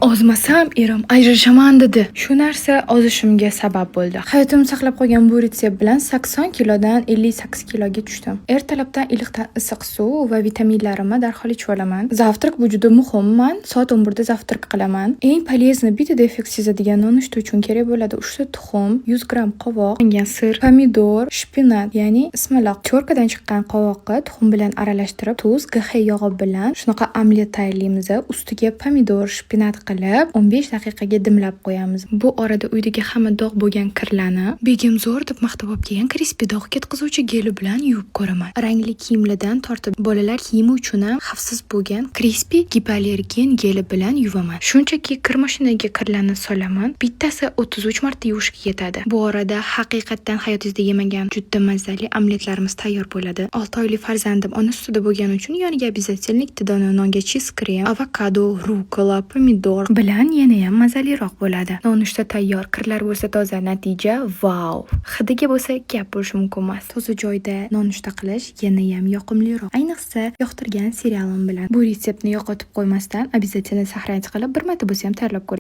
Ozmasam erim ajrashaman dedi. Shu narsa ozishimga sabab bo'ldi. Hayotimni saqlab qolgan bu retsept bilan 80 kilodan 58 kiloga tushdim. Ertalabdan iliqdan issiq suv va vitaminlarimni darhol ichib olaman. Zavtrak bu juda muhim. Men soat 11 da zavtrak qilaman. Eng polезный bitta defekt sezadigan nonushta uchun kerak bo'ladi 3 ta tuxum, 100 gram qovoq, sir, pomidor, shpinat, ya'ni ismaloq. Chorkadan chiqqan qovoqqa tuxum bilan aralashtirib, tuz, GH yog'i bilan shunaqa omlet tayyorlaymiz. Ustiga pomidor, shpinat qilib 15 daqiqaga dimlab qo'yamiz. Bu orada uydagi hamma dog' bo'lgan kirlarni begim zo'r deb maqtab olib kelgan crispy dog' ketkazuvchi geli bilan yuvib ko'raman. Rangli kiyimlardan tortib bolalar kiyimi uchun ham xavfsiz bo'lgan crispy gipoallergen geli bilan yuvaman. Shunchaki kir mashinaga kirlarni solaman. Bittasi 33 marta yuvishga yetadi. Bu orada haqiqatdan hayotingizda yemagan juda mazali omletlarimiz tayyor bo'ladi. 6 oylik farzandim ona sutida bo'lgani uchun yoniga обязательно ikkita nonga cheese krem, avokado, rukola, pomidor bilan yana ham mazaliroq bo'ladi. Nonushta tayyor, kirlar bo'lsa toza, natija wow. Hidiga bo'lsa gap bo'lishi mumkin emas. Toza joyda nonushta qilish yana ham yoqimliroq. Ayniqsa yoqtirgan serialim bilan. Bu retseptni yo'qotib qo'ymasdan обязательно sahranch qilib bir marta bo'lsa ham tayyorlab ko'ring.